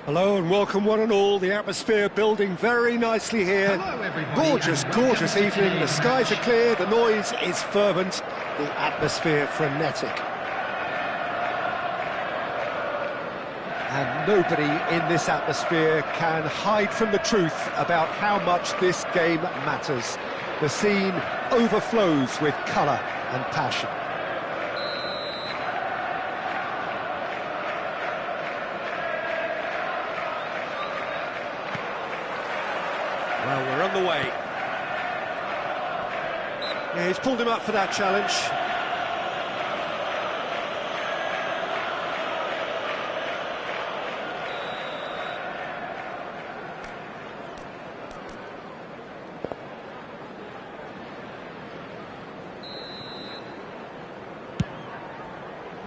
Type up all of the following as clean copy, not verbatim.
Hello and welcome one and all, the atmosphere building very nicely here. Gorgeous, gorgeous evening, the skies are clear, the noise is fervent, the atmosphere frenetic. And nobody in this atmosphere can hide from the truth about how much this game matters. The scene overflows with colour and passion. Well, we're on the way. Yeah, he's pulled him up for that challenge.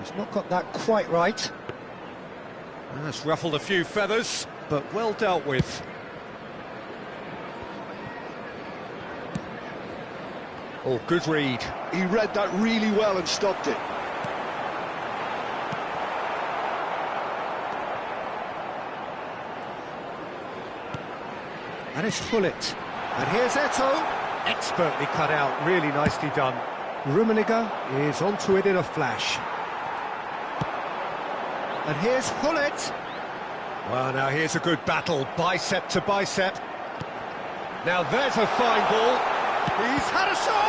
He's not got that quite right. That's ruffled a few feathers, but well dealt with. Oh, good read. He read that really well and stopped it. And it's Gullit. And here's Eto'o. Expertly cut out, really nicely done. Rummenigge is onto it in a flash. And here's Gullit. Well, now here's a good battle, bicep to bicep. Now there's a fine ball. He's had a shot!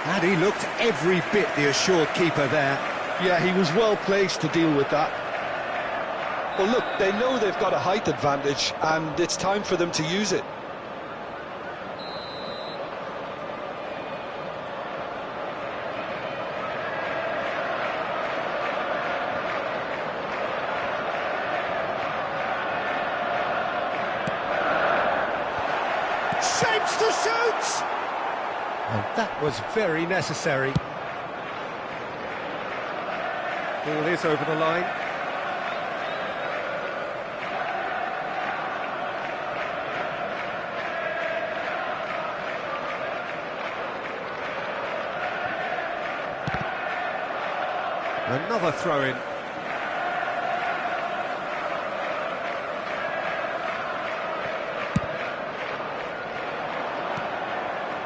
And he looked every bit the assured keeper there. Yeah, he was well placed to deal with that. Well, look, they know they've got a height advantage, and it's time for them to use it. Shapes to shoot! And that was very necessary. Ball is over the line. Another throw-in.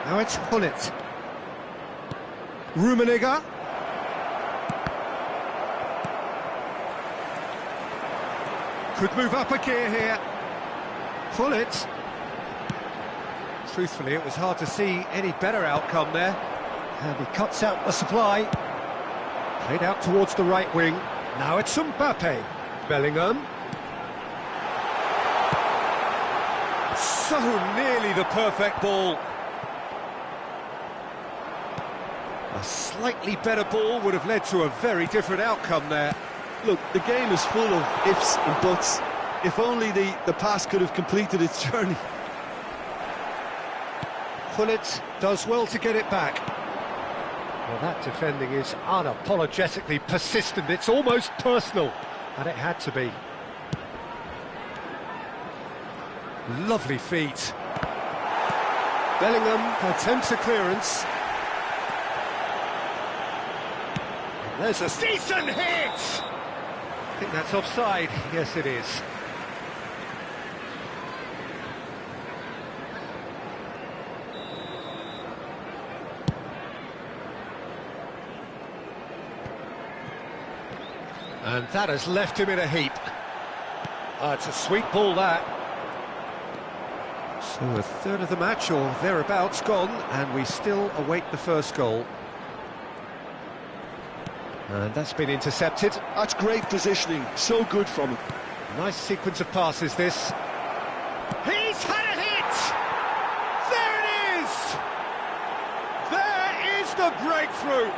Now it's Gullit. Rummenigge. Could move up a gear here. Gullit. Truthfully, it was hard to see any better outcome there. And he cuts out the supply. Played out towards the right wing. Now it's Mbappe. Bellingham. So nearly the perfect ball. A A slightly better ball would have led to a very different outcome there. Look, the game is full of ifs and buts. If only the pass could have completed its journey. Gullit does well to get it back. Well, that defending is unapologetically persistent. It's almost personal, and it had to be. Lovely feet. Bellingham attempts a clearance. There's a Decent hit! I think that's offside. Yes, it is. And that has left him in a heap. It's a sweet ball, that. So a third of the match, or thereabouts, gone, and we still await the first goal. And that's been intercepted. That's great positioning, so good from him. Nice sequence of passes, this. He's had a hit! There it is! There is the breakthrough!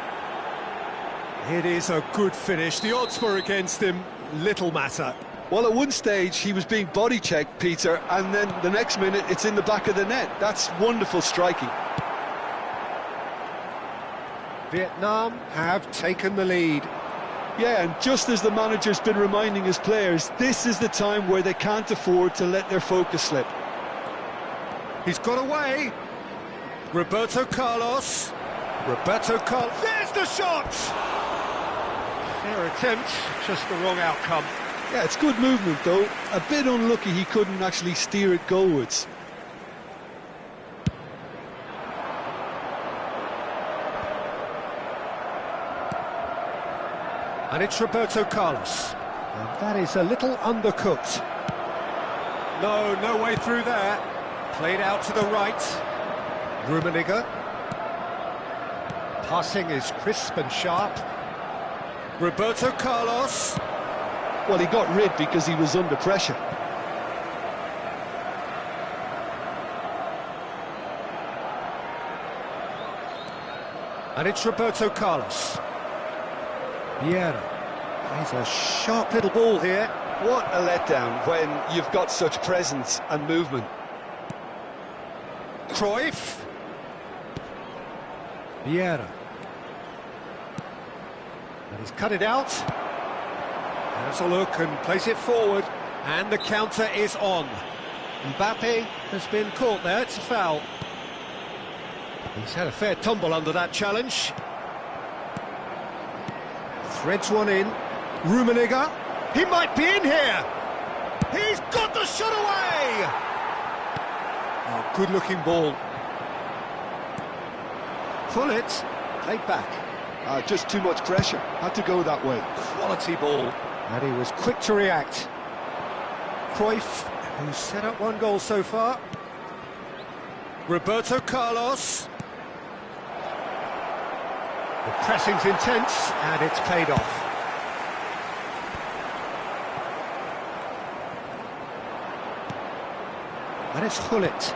It is a good finish. The odds were against him. Little matter. Well, at one stage, he was being body-checked, Peter, and then the next minute, it's in the back of the net. That's wonderful striking. Vietnam have taken the lead. Yeah, and just as the manager's been reminding his players, this is the time where they can't afford to let their focus slip. He's got away. Roberto Carlos. There's the shot! Fair attempt, just the wrong outcome. Yeah, it's good movement, though. A bit unlucky he couldn't actually steer it goalwards. And it's Roberto Carlos. And that is a little undercooked. No way through there. Played out to the right. Rummenigge. Passing is crisp and sharp. Roberto Carlos. Well, he got rid because he was under pressure. And it's Roberto Carlos. Vieira. He's a sharp little ball here. What a letdown when you've got such presence and movement. Cruyff. Vieira. And he's cut it out. Has a look and plays it forward. And the counter is on. Mbappe has been caught there. It's a foul. He's had a fair tumble under that challenge. Threads one in. Rummenigge. He might be in here. He's got the shot away. Oh, good-looking ball. Gullit played back. Just too much pressure. Had to go that way. Quality ball. And he was quick to react. Cruyff, who's set up one goal so far. Roberto Carlos. The pressing's intense, and it's paid off. And it's Gullit.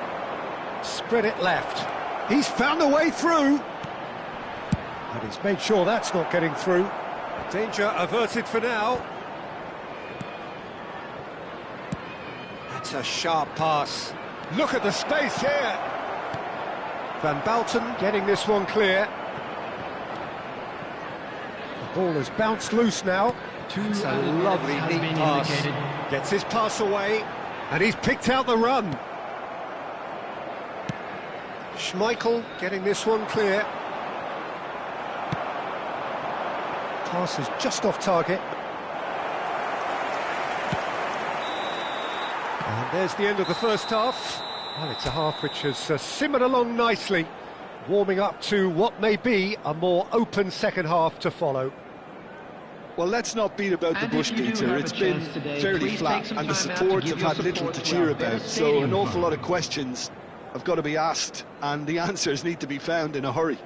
Spread it left. He's found a way through. And he's made sure that's not getting through. Danger averted for now. That's a sharp pass. Look at the space here. Van Bouten getting this one clear. The ball has bounced loose now. It's a lovely, neat pass. Gets his pass away, and he's picked out the run. Schmeichel getting this one clear. Pass is just off target. And there's the end of the first half. Well, it's a half which has simmered along nicely, warming up to what may be a more open second half to follow. Well, let's not beat about the bush, Peter. It's been fairly flat, and the supports have had little to cheer about, so an awful lot of questions have got to be asked, and the answers need to be found in a hurry.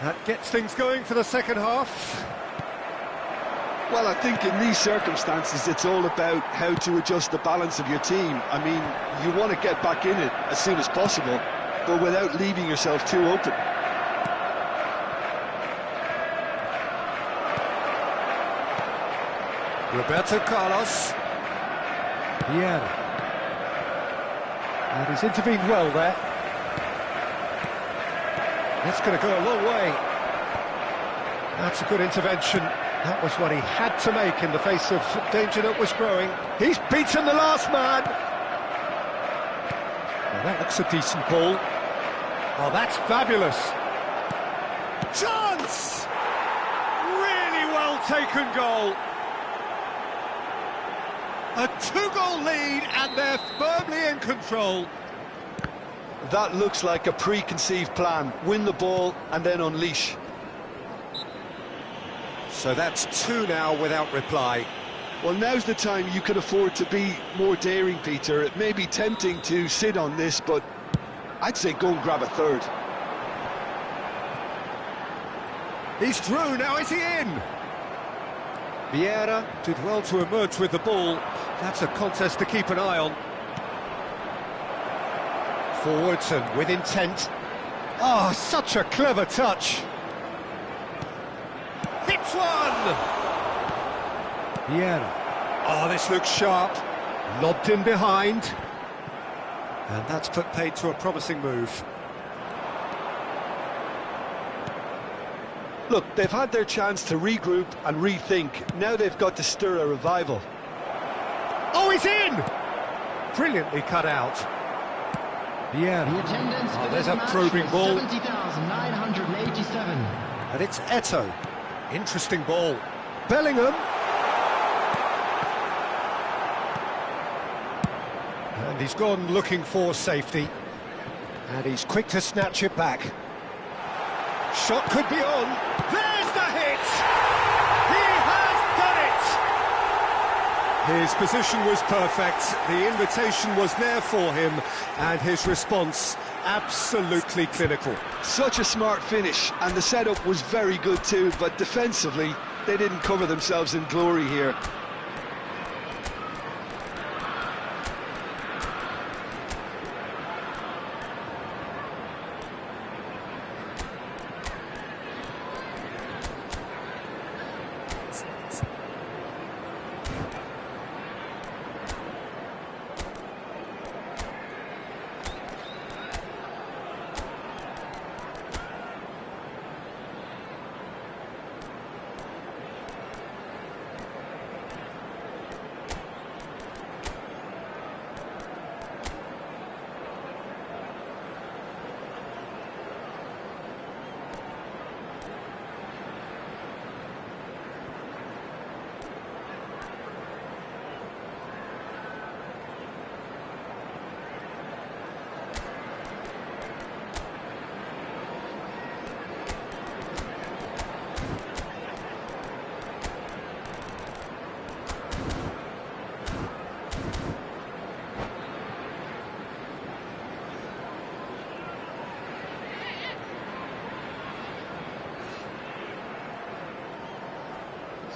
That gets things going for the second half. Well, I think in these circumstances, it's all about how to adjust the balance of your team. I mean, you want to get back in it as soon as possible, but without leaving yourself too open. Roberto Carlos. Vieira. And he's intervened well there. That's going to go a long way. That's a good intervention. That was what he had to make in the face of danger that was growing. He's beaten the last man. Well, that looks a decent ball. Oh, that's fabulous. Chance! Really well taken goal. A 2-goal lead, and they're firmly in control. That looks like a preconceived plan. Win the ball and then unleash. So that's 2 now without reply. Well, now's the time you could afford to be more daring, Peter. It may be tempting to sit on this, but I'd say go and grab a third. He's through, now is he in? Vieira did well to emerge with the ball. That's a contest to keep an eye on. Forwards and with intent. Oh, such a clever touch. Hits one! Vieira. Oh, this looks sharp. Lobbed in behind. And that's put paid to a promising move. Look, they've had their chance to regroup and rethink. Now they've got to stir a revival. Oh, he's in! Brilliantly cut out. Vieira. Oh, there's a probing ball. 70,987. And it's Eto'o. Interesting ball. Bellingham. And he's gone looking for safety. And he's quick to snatch it back. Shot could be on. There's the hit! He has done it! His position was perfect. The invitation was there for him. And his response, absolutely clinical. Such a smart finish, and the setup was very good too, but defensively, they didn't cover themselves in glory here.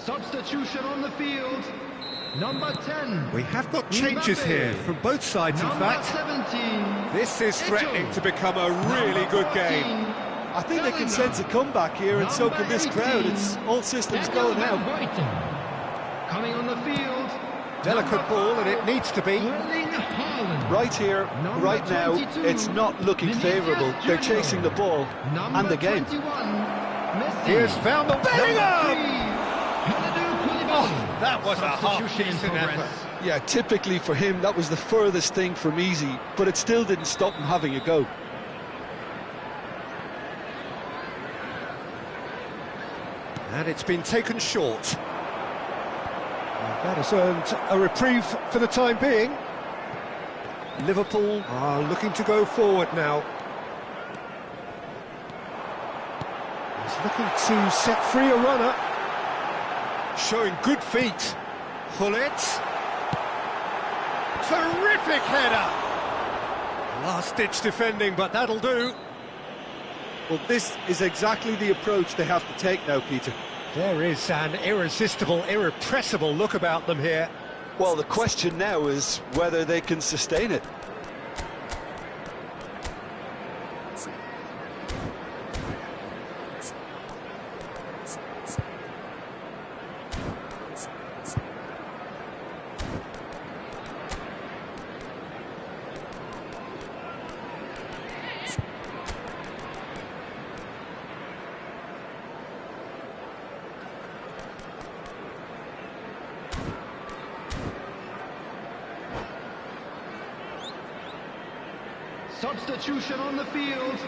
Substitution on the field. Number 10. We have got changes here from both sides, in fact. 17. This is threatening to become a really good game. I think they can sense a comeback here, and so can this crowd. It's all systems go now. Coming on the field. Delicate ball, and it needs to be. Right here, right now, it's not looking favourable. They're chasing the ball and the game. Here's found the Bellingham! Oh, that was a half-decent effort. Yeah, typically for him, that was the furthest thing from easy, but it still didn't stop him having a go. And it's been taken short. That has earned a reprieve for the time being. Liverpool are looking to go forward now. He's looking to set free a runner. Showing good feet. Gullit. Terrific header. Last-ditch defending, but that'll do. Well, this is exactly the approach they have to take now, Peter. There is an irresistible, irrepressible look about them here. Well, the question now is whether they can sustain it. Substitution on the field.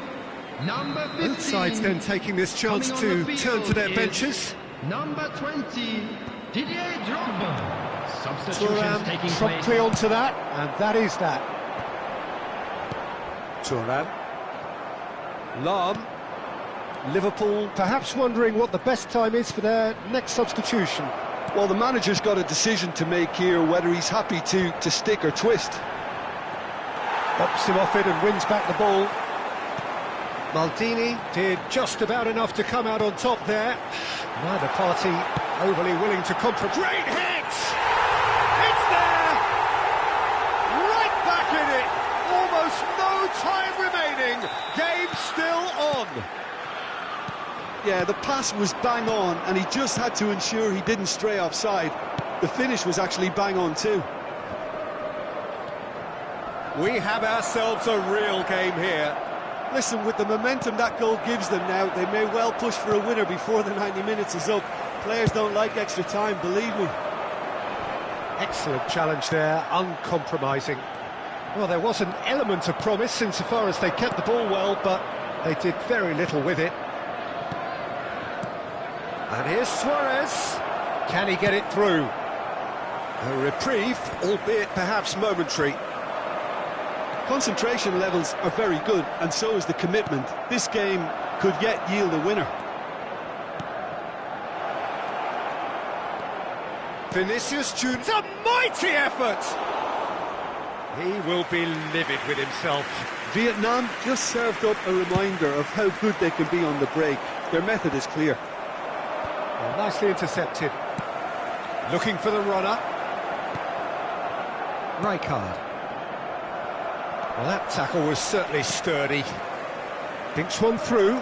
Number 15. Both sides then taking this chance to turn to their benches. Number 20, Didier Drogba. Substitutions taking place. Promptly onto that, and that is that. Thuram. Lahm. Liverpool perhaps wondering what the best time is for their next substitution. Well, the manager's got a decision to make here, whether he's happy to stick or twist. Bops him off it and wins back the ball. Maldini did just about enough to come out on top there. Neither party overly willing to compromise. Great hit! It's there! Right back in it! Almost no time remaining. Game still on. Yeah, the pass was bang on, and he just had to ensure he didn't stray offside. The finish was actually bang on too. We have ourselves a real game here. Listen, with the momentum that goal gives them now, they may well push for a winner before the 90 minutes is up. Players don't like extra time, believe me. Excellent challenge there, uncompromising. Well, there was an element of promise insofar as they kept the ball well, but they did very little with it. And here's Suarez. Can he get it through? A reprieve, albeit perhaps momentary. Concentration levels are very good, and so is the commitment. This game could yet yield a winner. Vinicius Junior, a mighty effort! He will be livid with himself. Vietnam just served up a reminder of how good they can be on the break. Their method is clear. Well, nicely intercepted. Looking for the runner. Rijkaard. Well, that tackle was certainly sturdy. Thinks one through.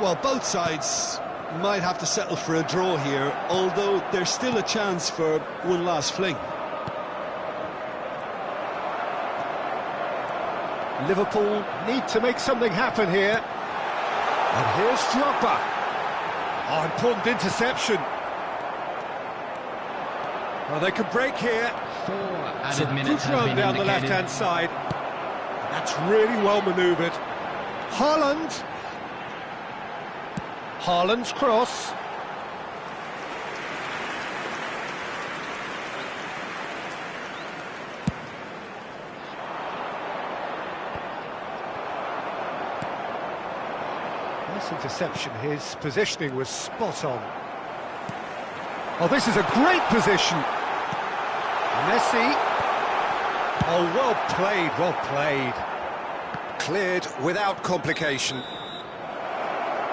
Well, both sides might have to settle for a draw here, although there's still a chance for one last fling. Liverpool need to make something happen here. And here's Drogba. Oh, important interception. Well, they could break here. 4 It's a added good minutes have run been down the indicated. left-hand side. That's really well manoeuvred. Haaland. Haaland's cross. Nice interception. His positioning was spot on. Oh, this is a great position. Messi. Oh, well played, well played. Cleared without complication.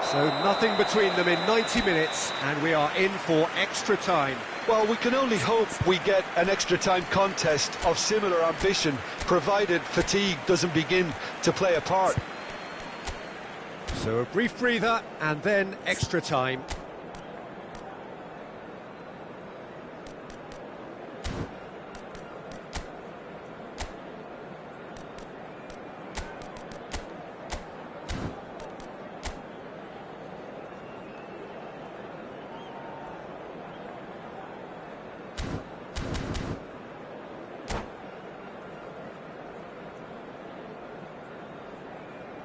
So nothing between them in 90 minutes, and we are in for extra time. Well, we can only hope we get an extra time contest of similar ambition, provided fatigue doesn't begin to play a part. So a brief breather, and then extra time.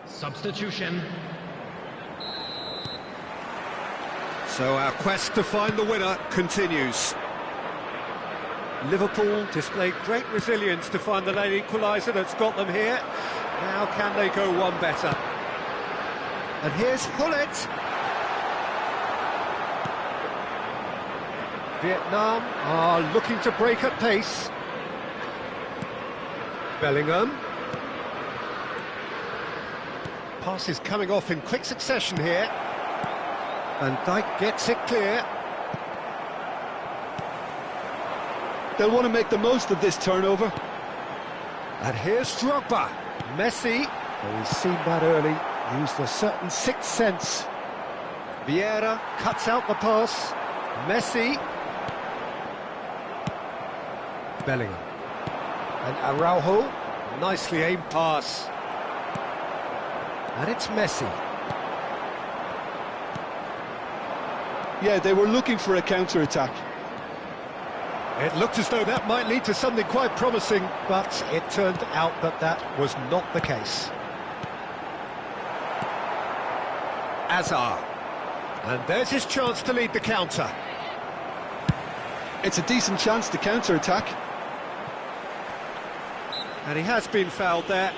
Substitution. So our quest to find the winner continues. Liverpool displayed great resilience to find the late equaliser that's got them here. Now can they go one better? And here's Hullet. Vietnam are looking to break at pace. Bellingham. Passes coming off in quick succession here. Van Dijk gets it clear. They'll want to make the most of this turnover. And here's Drogba. Messi, well, he's seen that early, used a certain sixth sense. Vieira cuts out the pass. Messi. Bellingham. And Araujo, nicely aimed pass. And it's Messi. Yeah, they were looking for a counter-attack. It looked as though that might lead to something quite promising, but it turned out that that was not the case. Azar. And there's his chance to lead the counter. It's a decent chance to counter-attack. And he has been fouled there.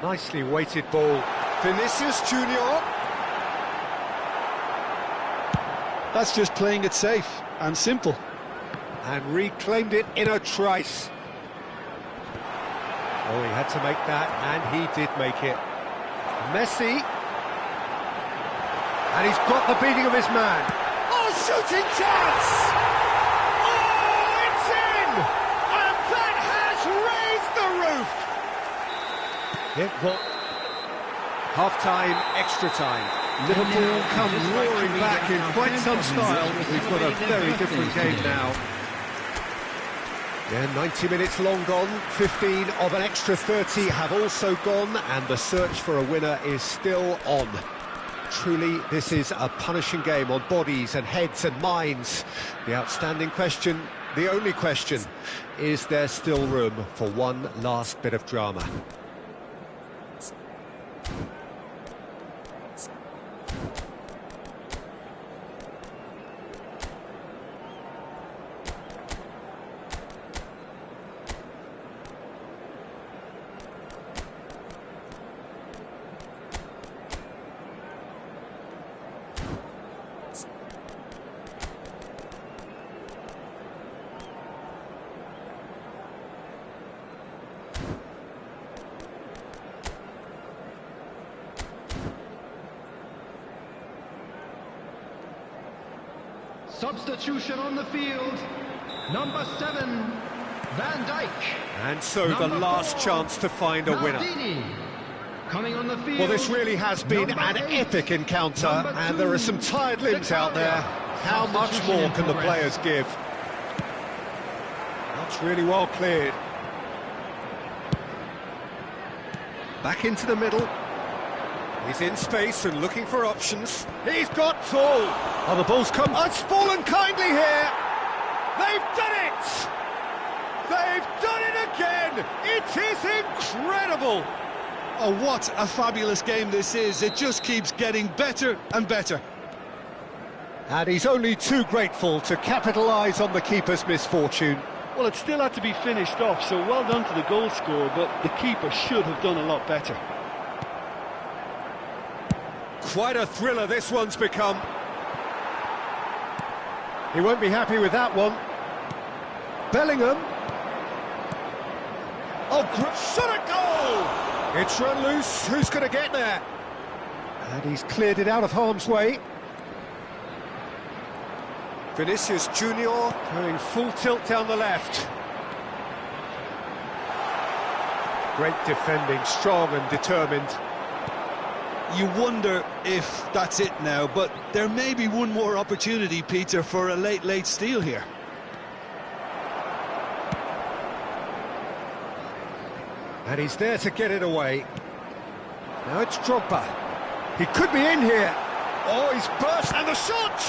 Nicely weighted ball. Vinicius Junior. That's just playing it safe and simple. And reclaimed it in a trice. Oh, he had to make that, and he did make it. Messi. And he's got the beating of his man. Oh, shooting chance! Oh, it's in! And that has raised the roof! It was half-time, extra time. Liverpool come roaring back in quite some style. We've got a very different game now. Yeah, 90 minutes long gone, 15 of an extra 30 have also gone, and the search for a winner is still on. Truly, this is a punishing game on bodies and heads and minds. The outstanding question, the only question, is there still room for one last bit of drama? Substitution on the field. Number 7, Van Dijk. And so the last chance to find a winner. Coming on the field. Well, this really has been an epic encounter, and there are some tired limbs out there. How much more can the players give? That's really well cleared. Back into the middle. He's in space and looking for options. He's got tall. Oh, the ball's come. Oh, it's fallen kindly here. They've done it. They've done it again. It is incredible. Oh, what a fabulous game this is. It just keeps getting better and better. And he's only too grateful to capitalise on the keeper's misfortune. Well, it still had to be finished off, so well done to the goal scorer, but the keeper should have done a lot better. Quite a thriller this one's become. He won't be happy with that one. Bellingham. Oh, shot a goal! It's run loose. Who's going to get there? And he's cleared it out of harm's way. Vinicius Junior going full tilt down the left. Great defending, strong and determined. You wonder if that's it now, but there may be one more opportunity, Peter, for a late steal here. And he's there to get it away. Now it's Drogba. He could be in here. Oh, he's burst, and the shot!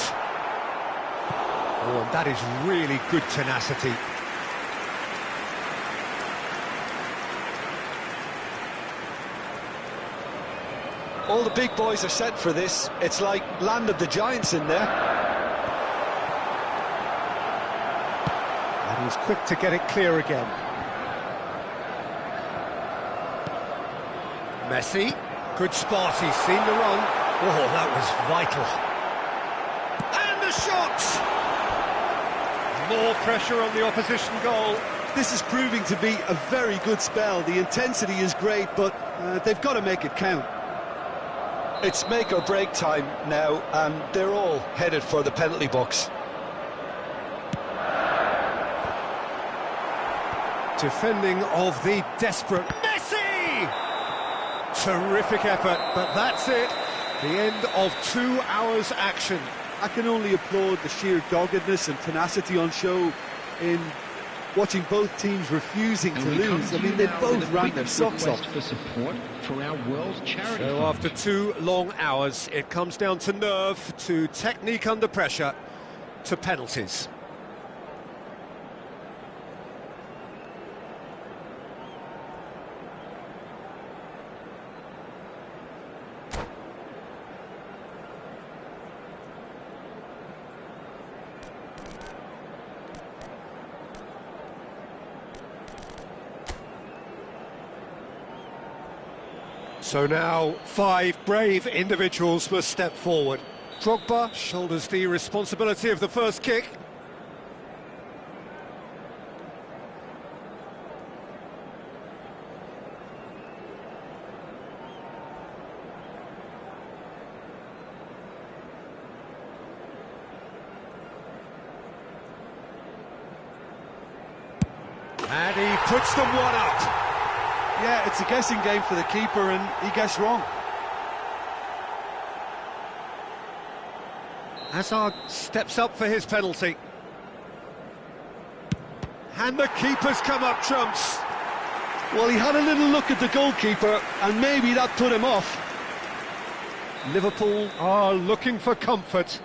Oh, and that is really good tenacity. All the big boys are set for this. It's like Land of the Giants in there. And he's quick to get it clear again. Messi. Good spot, he's seen the run. Oh, that was vital. And the shot! More pressure on the opposition goal. This is proving to be a very good spell. The intensity is great, but they've got to make it count. It's make or break time now, and they're all headed for the penalty box. Defending of the desperate Messi! Terrific effort, but that's it. The end of 2 hours action. I can only applaud the sheer doggedness and tenacity on show in watching both teams refusing to lose. I mean, they both ran their socks off. For support for our World Charity So after 2 long hours, it comes down to nerve, to technique under pressure, to penalties. So now 5 brave individuals must step forward. Drogba shoulders the responsibility of the first kick. And he puts them one up. Yeah, it's a guessing game for the keeper, and he guessed wrong. Hazard steps up for his penalty. And the keeper's come up trumps. Well, he had a little look at the goalkeeper, and maybe that put him off. Liverpool are looking for comfort.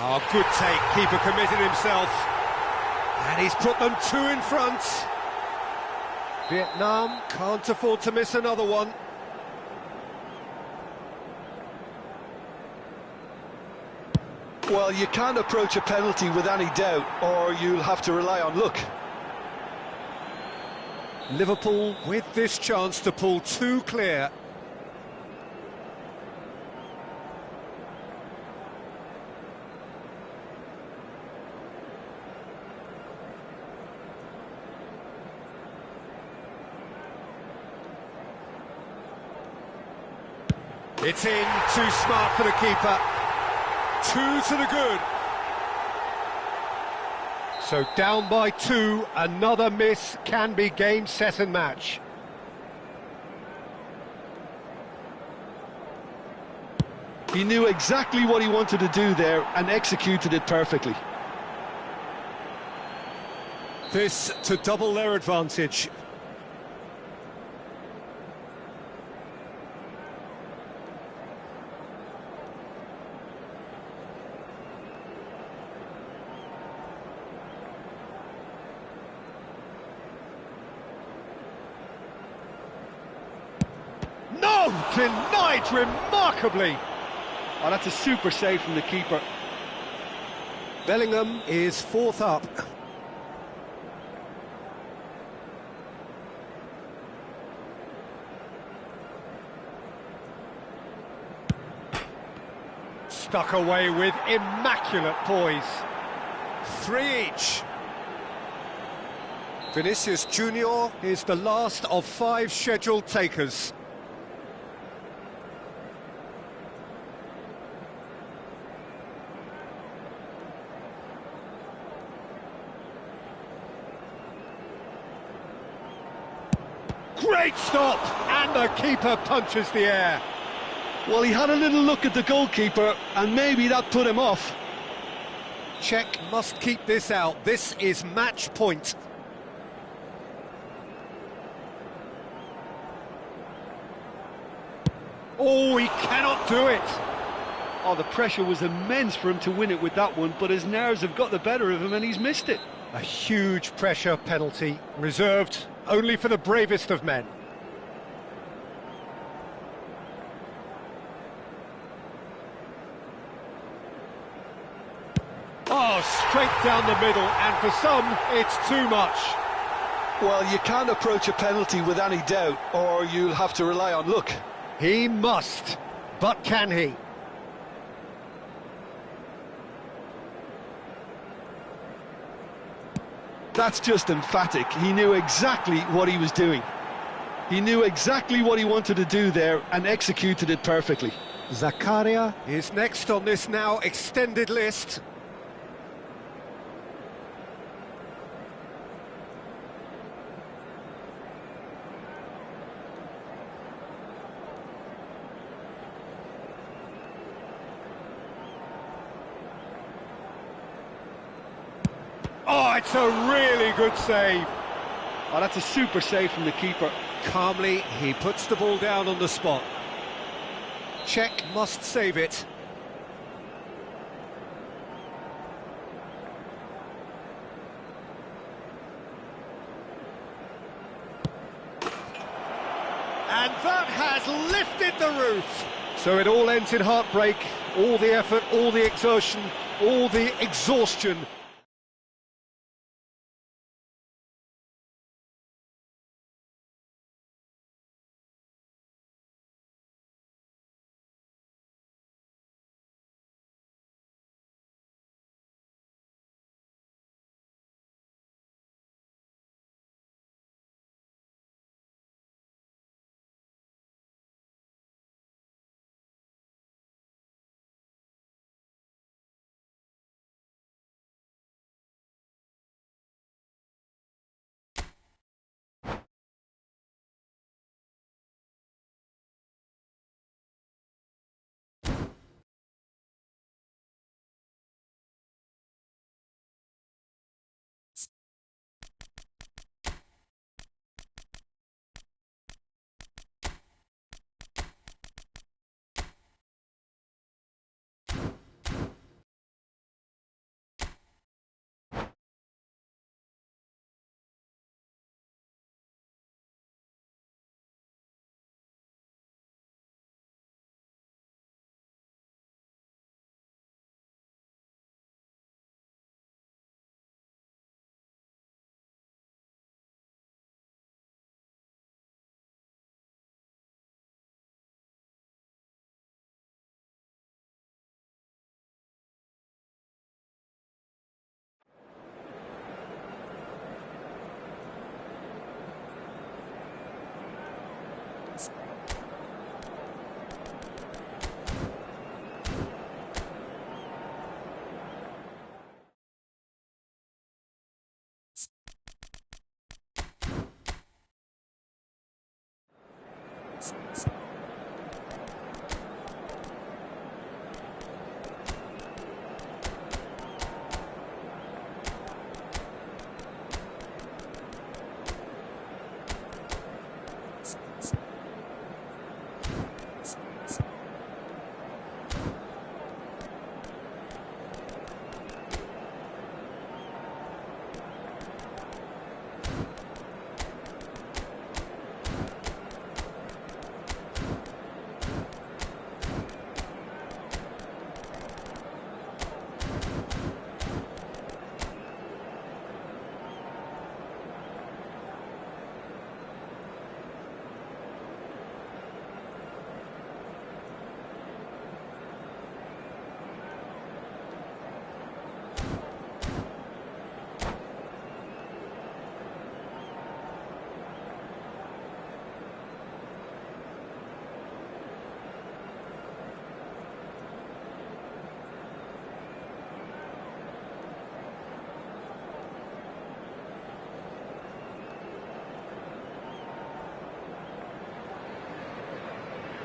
Oh, good take, keeper committed himself. And he's put them 2 in front. Vietnam can't afford to miss another one. Well, you can't approach a penalty with any doubt, or you'll have to rely on luck. Liverpool with this chance to pull 2 clear. It's in, too smart for the keeper. 2 to the good. So down by 2, another miss can be game, set and match. He knew exactly what he wanted to do there and executed it perfectly. This to double their advantage. No! Denied remarkably! Oh, that's a super save from the keeper. Bellingham is 4th up. Stuck away with immaculate poise. 3 each. Vinicius Junior is the last of 5 scheduled takers. Great stop! And the keeper punches the air. Well, he had a little look at the goalkeeper, and maybe that put him off. Czech must keep this out. This is match point. Oh, he cannot do it. Oh, the pressure was immense for him to win it with that one, but his nerves have got the better of him and he's missed it. A huge pressure penalty, reserved only for the bravest of men. Oh, straight down the middle, and for some, it's too much. Well, you can't approach a penalty with any doubt, or you'll have to rely on luck. He must, but can he? That's just emphatic. He knew exactly what he was doing. He knew exactly what he wanted to do there and executed it perfectly. Zakaria is next on this now extended list. Oh, it's a really good save. Oh, that's a super save from the keeper. Calmly, he puts the ball down on the spot. Czech must save it. And that has lifted the roof. So it all ends in heartbreak. All the effort, all the exertion, all the exhaustion.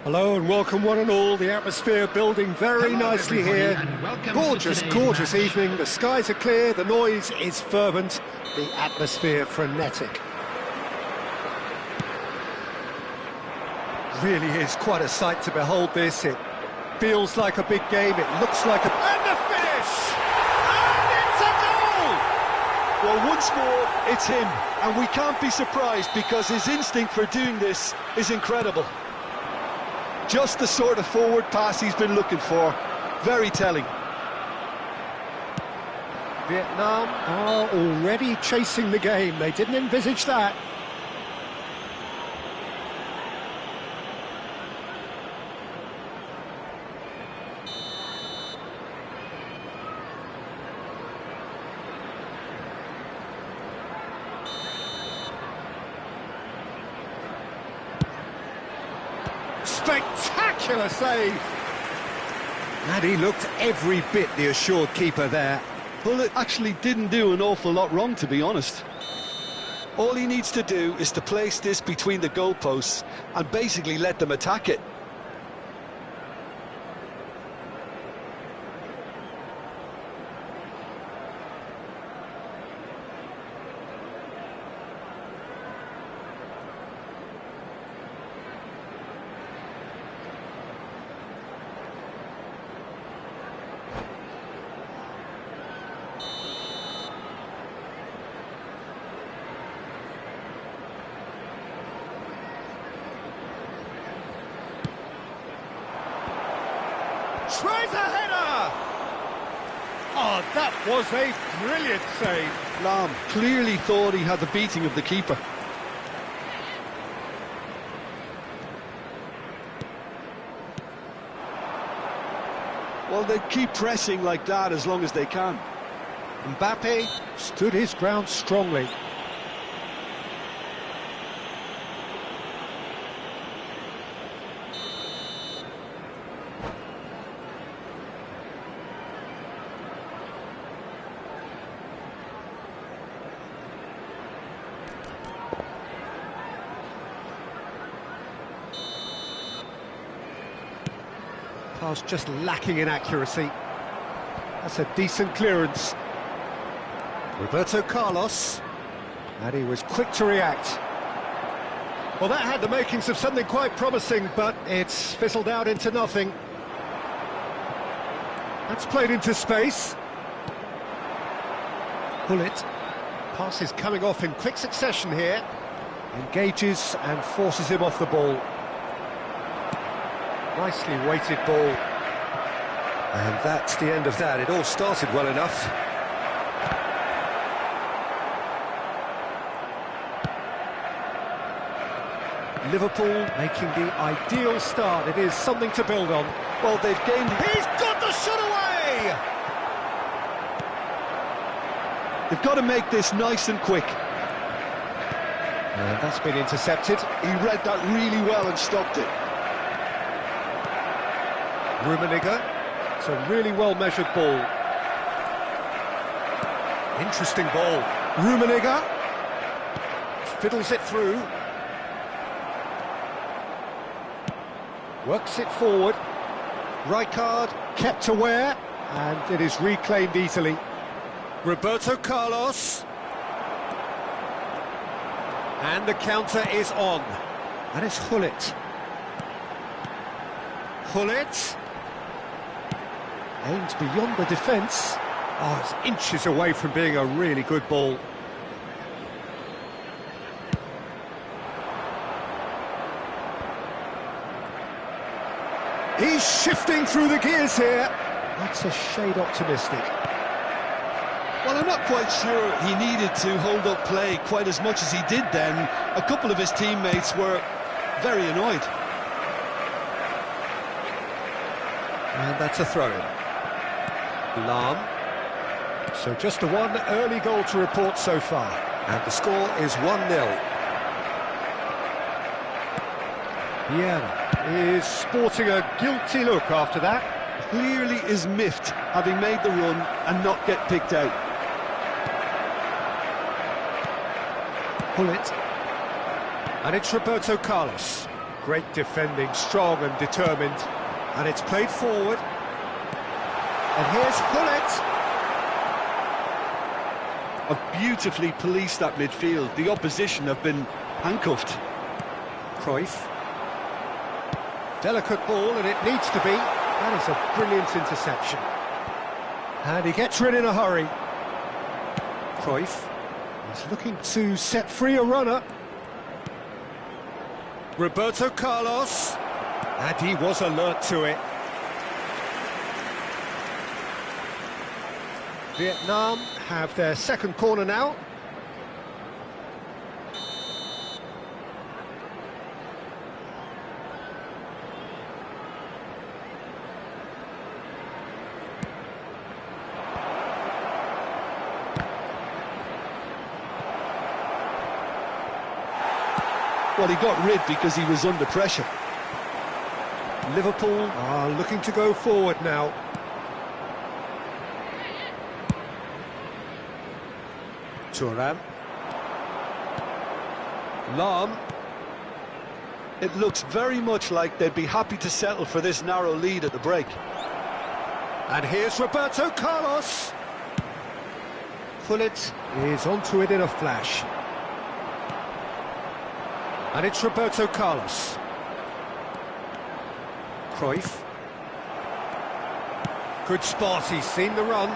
Hello and welcome one and all. The atmosphere building very nicely here. Gorgeous, gorgeous evening. The skies are clear, the noise is fervent, the atmosphere frenetic. Really is quite a sight to behold this. It feels like a big game, it looks like a... And the finish! And it's a goal! Well, once more, it's him, and we can't be surprised because his instinct for doing this is incredible. Just the sort of forward pass he's been looking for. Very telling. Vietnam are already chasing the game. They didn't envisage that. Spectacular save! And he looked every bit the assured keeper there. Bullet actually didn't do an awful lot wrong, to be honest. All he needs to do is to place this between the goalposts and basically let them attack it. Tries a header! Oh, that was a brilliant save. Lahm clearly thought he had the beating of the keeper. Well, they keep pressing like that as long as they can. Mbappe stood his ground strongly. Pass just lacking in accuracy. That's a decent clearance. Roberto Carlos. And he was quick to react. Well, that had the makings of something quite promising, but it's fizzled out into nothing. That's played into space. Bullet. Pass is coming off in quick succession here. Engages and forces him off the ball. Nicely weighted ball. And that's the end of that. It all started well enough. Liverpool making the ideal start. It is something to build on. Well, they've gained... He's got the shot away! They've got to make this nice and quick. And that's been intercepted. He read that really well and stopped it. Rummenigge. It's a really well-measured ball. Interesting ball. Rummenigge fiddles it through. Works it forward. Rijkaard kept aware, and it is reclaimed easily. Roberto Carlos. And the counter is on. And it's Gullit. Gullit. Aims beyond the defence. Oh, it's inches away from being a really good ball. He's shifting through the gears here. That's a shade optimistic. Well, I'm not quite sure he needed to hold up play quite as much as he did then. A couple of his teammates were very annoyed. And that's a throw-in. Lahm. So just the one early goal to report so far. And the score is 1-0. Vieira is sporting a guilty look after that. Clearly is miffed having made the run and not get picked out. Gullit. And it's Roberto Carlos. Great defending, strong and determined. And it's played forward. And here's Gullit. Have beautifully policed that midfield. The opposition have been handcuffed. Cruyff. Delicate ball, and it needs to be. That is a brilliant interception. And he gets rid in a hurry. Cruyff. He's looking to set free a runner. Roberto Carlos. And he was alert to it. Vietnam have their second corner now. Well, he got rid because he was under pressure. Liverpool are looking to go forward now. Thuram. Lahm. It looks very much like they'd be happy to settle for this narrow lead at the break. And here's Roberto Carlos. Pullet is onto it in a flash. And it's Roberto Carlos. Cruyff. Good spot, he's seen the run.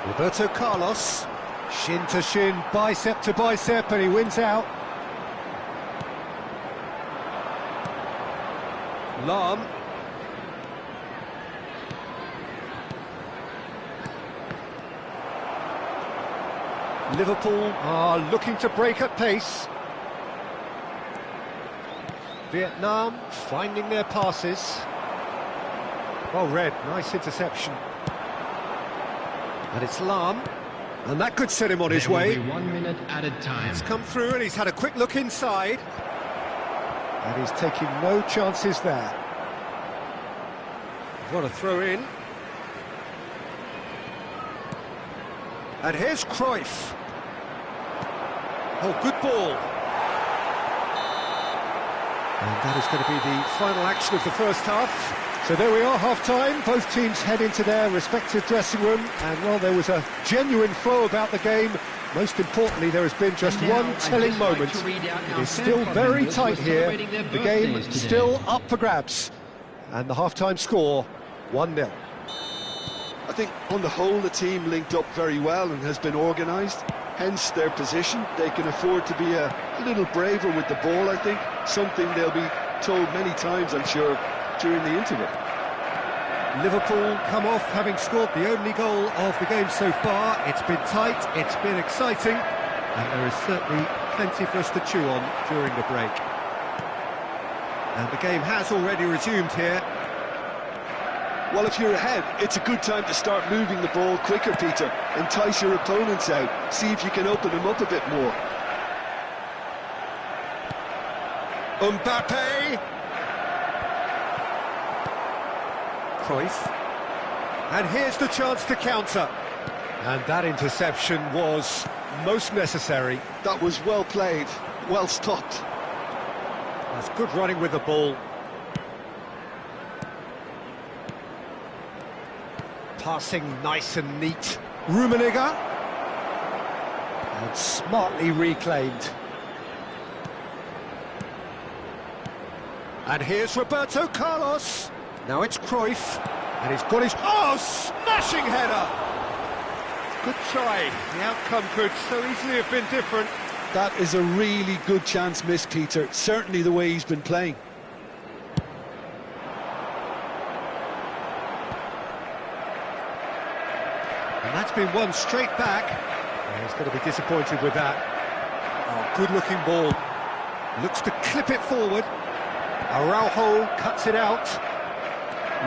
Roberto Carlos. Shin to shin, bicep to bicep, and he wins out. Lahm. Liverpool are looking to break at pace. Vietnam finding their passes. Well read, nice interception. And it's Lahm, and that could set him on his way. 1 minute added time. He's come through and he's had a quick look inside. And he's taking no chances there. What a throw in. And here's Cruyff. Oh, good ball. And that is going to be the final action of the first half. So there we are, half-time. Both teams head into their respective dressing room. And, well, there was a genuine flow about the game. Most importantly, there has been just one telling moment. It is still very tight here. The game still up for grabs. And the half-time score, 1-0. I think on the whole the team linked up very well and has been organised, hence their position. They can afford to be a little braver with the ball, I think, something they'll be told many times, I'm sure, during the interval. Liverpool come off having scored the only goal of the game so far. It's been tight, it's been exciting, and there is certainly plenty for us to chew on during the break. And the game has already resumed here. Well, if you're ahead, it's a good time to start moving the ball quicker, Peter. Entice your opponents out. See if you can open them up a bit more. Mbappe. Cruyff. And here's the chance to counter. And that interception was most necessary. That was well played, well stopped. That's good running with the ball. Passing nice and neat. Rummenigge. And smartly reclaimed. And here's Roberto Carlos. Now it's Cruyff. And he's got his... Oh, smashing header! Good try. The outcome could so easily have been different. That is a really good chance missed, Peter. Certainly the way he's been playing. And that's been won straight back. And he's going to be disappointed with that. Oh, good-looking ball. Looks to clip it forward. Araujo cuts it out.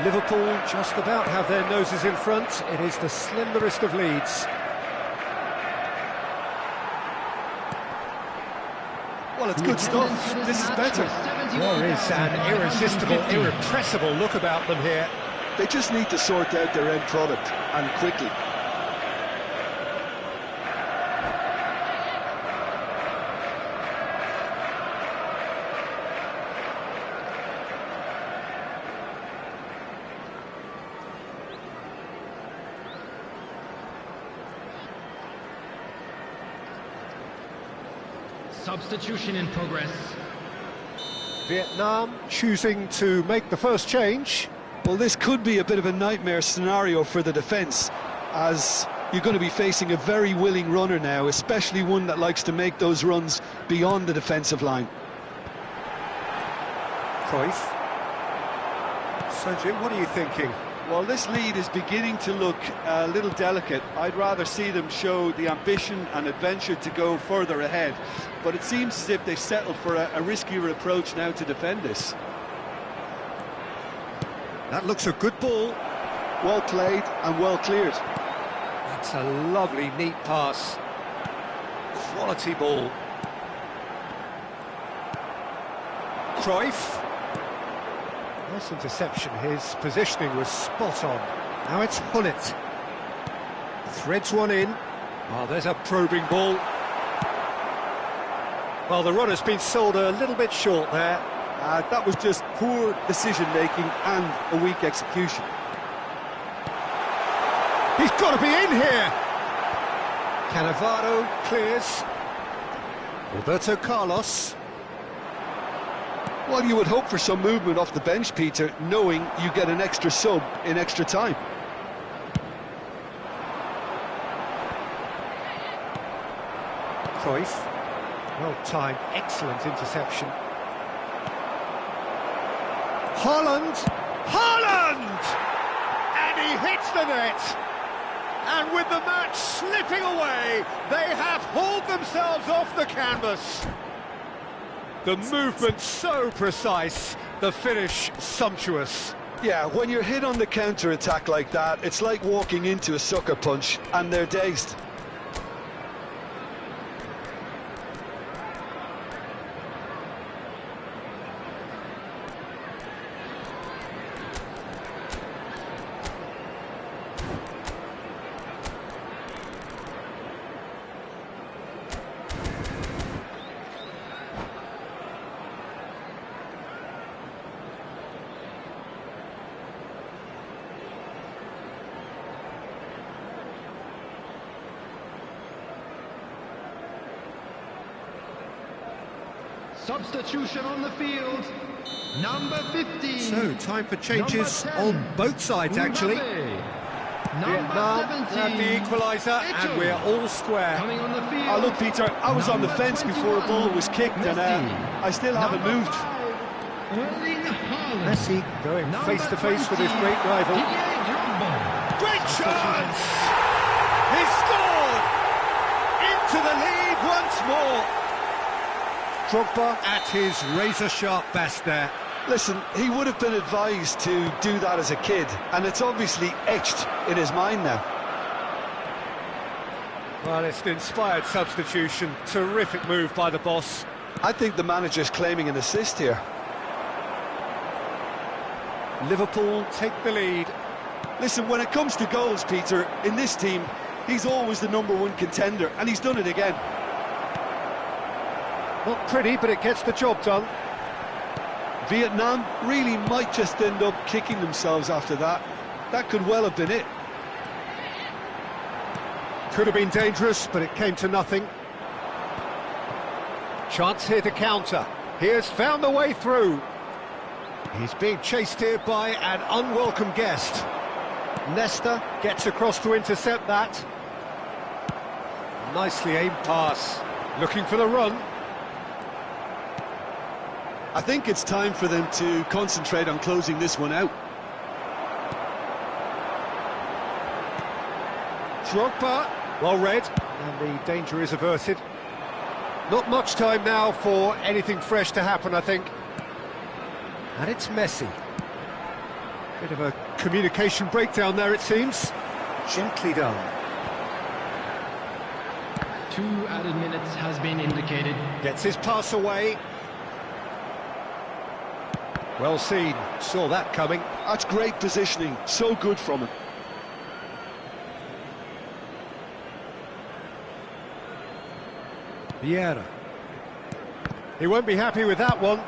Liverpool just about have their noses in front. It is the slenderest of leads. Well, it's good stuff. This is better. There is an irresistible, irrepressible look about them here. They just need to sort out their end product, and quickly. Substitution in progress. Vietnam choosing to make the first change. Well, this could be a bit of a nightmare scenario for the defence. as you're going to be facing a very willing runner now, especially one that likes to make those runs beyond the defensive line. Cruyff. So, Jim, what are you thinking? Well, this lead is beginning to look a little delicate. I'd rather see them show the ambition and adventure to go further ahead. But it seems as if they settled for a riskier approach now to defend this. That looks a good ball. Well played and well cleared. That's a lovely, neat pass. Quality ball. Cruyff. Nice interception. His positioning was spot on. Now it's Hullet. Threads one in. Oh, there's a probing ball. Well, the runner's been sold a little bit short there. That was just poor decision-making and a weak execution. He's got to be in here! Cannavaro clears. Roberto Carlos. Well, you would hope for some movement off the bench, Peter, knowing you get an extra sub in extra time. Cruyff. Well-timed, excellent interception. Haaland! Haaland! And he hits the net! And with the match slipping away, they have hauled themselves off the canvas. The movement so precise, the finish sumptuous. Yeah, when you're hit on the counter-attack like that, it's like walking into a sucker punch, and they're dazed. Substitution on the field, number 15. So, time for changes on both sides, actually. Vietnam have the equaliser, and we're all square. Coming on the field. Oh, look, Peter, I was on the fence before a ball was kicked, and I still haven't moved. Messi going face-to-face with his great rival. Great chance! He scored! Into the lead once more. Drogba at his razor-sharp best there. Listen, he would have been advised to do that as a kid, and it's obviously etched in his mind now. Well, it's an inspired substitution. Terrific move by the boss. I think the manager's claiming an assist here. Liverpool take the lead. Listen, when it comes to goals, Peter, in this team, he's always the #1 contender, and he's done it again. Not pretty, but it gets the job done. Vietnam really might just end up kicking themselves after that. That could well have been it. Could have been dangerous, but it came to nothing. Chance here to counter. He has found the way through. He's being chased here by an unwelcome guest. Nesta gets across to intercept that. Nicely aimed pass. Looking for the run. I think it's time for them to concentrate on closing this one out. Drogba, well read, and the danger is averted. Not much time now for anything fresh to happen, I think. And it's Messi. Bit of a communication breakdown there, it seems. Gently done. 2 added minutes has been indicated. Gets his pass away. Well seen, saw that coming. That's great positioning, so good from him. Vieira. He won't be happy with that one.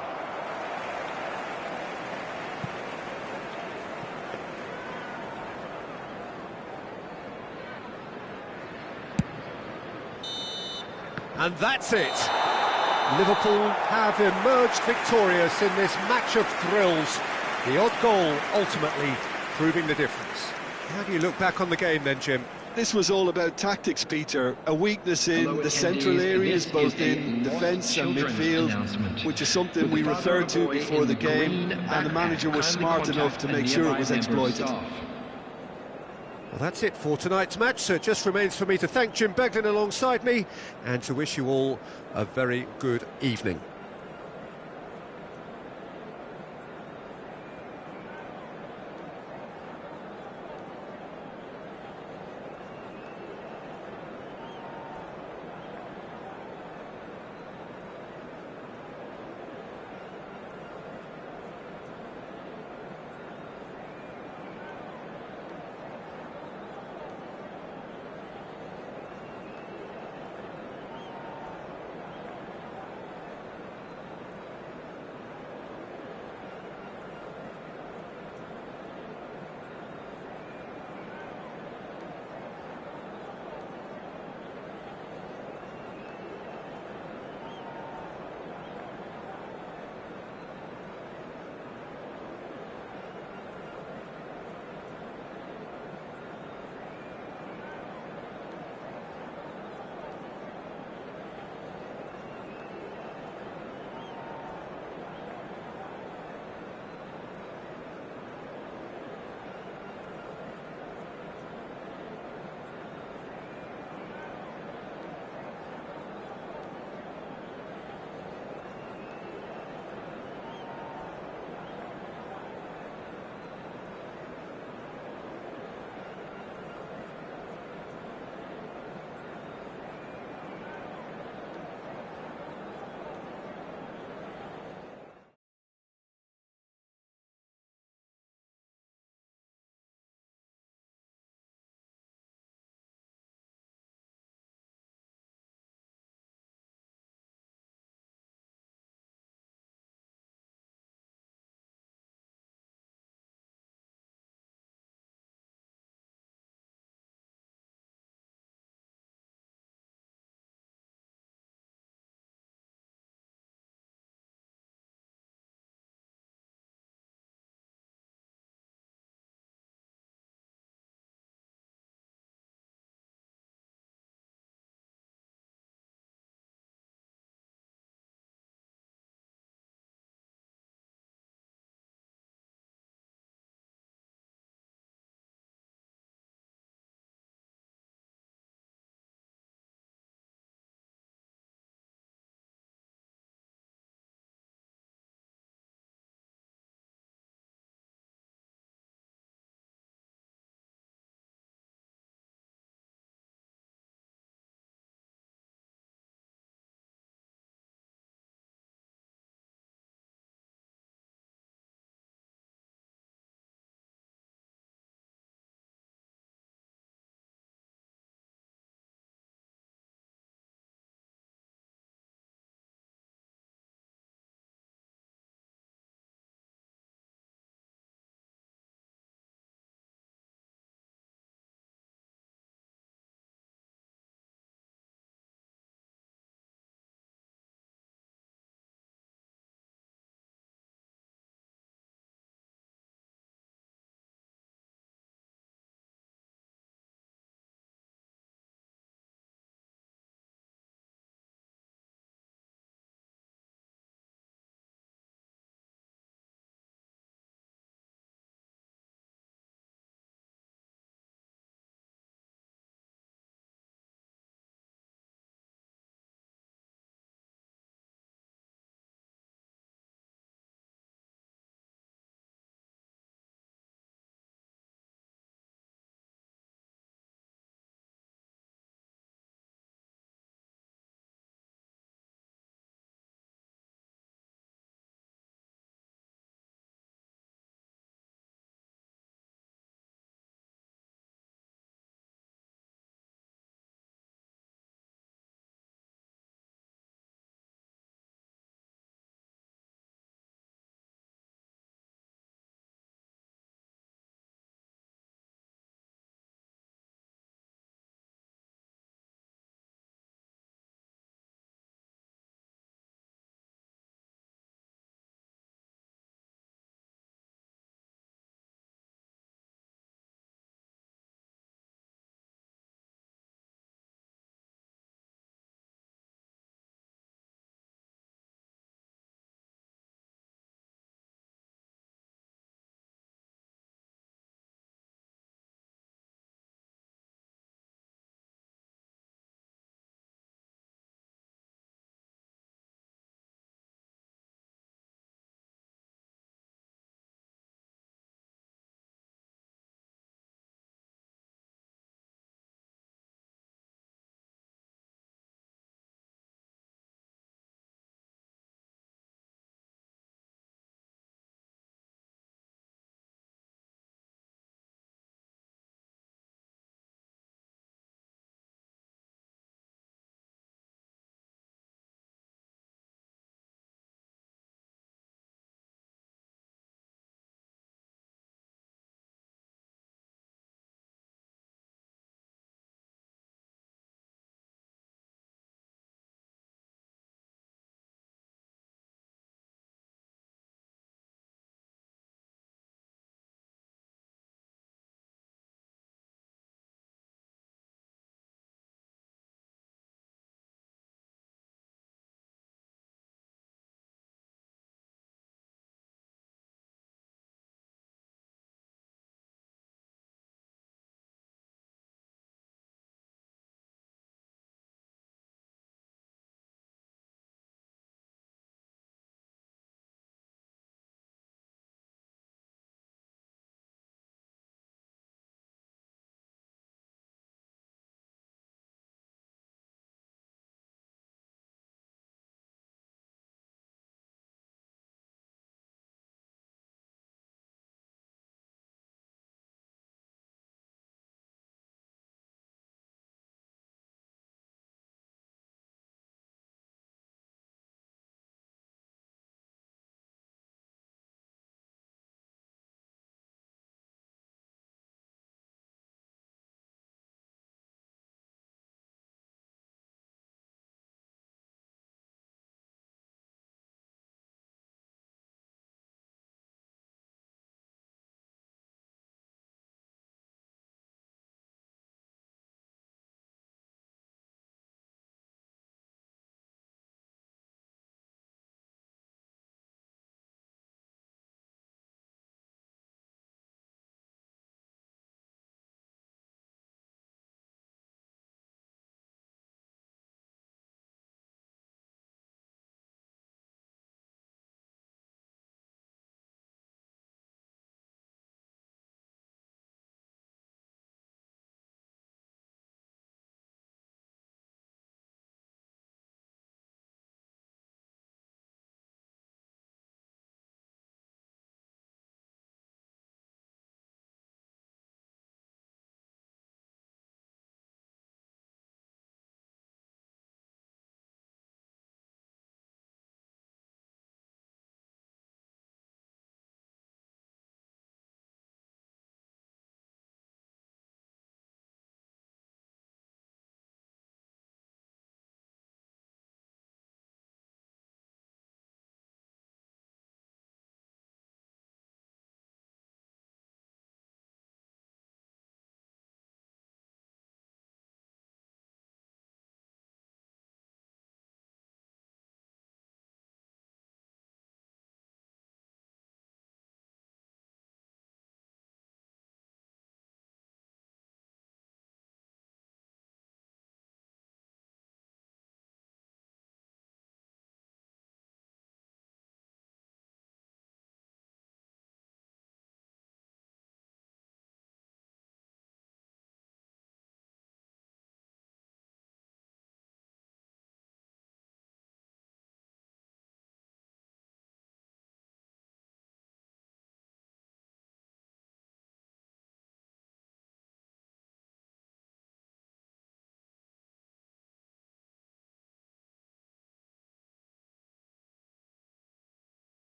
And that's it. Liverpool have emerged victorious in this match of thrills. The odd goal ultimately proving the difference. How do you look back on the game then, Jim? this was all about tactics, Peter. A weakness in the central areas, both in defence and midfield, which is something we referred to before the game, and the manager was smart enough to make sure it was exploited. Well, that's it for tonight's match, so it just remains for me to thank Jim Beglin alongside me and to wish you all a very good evening.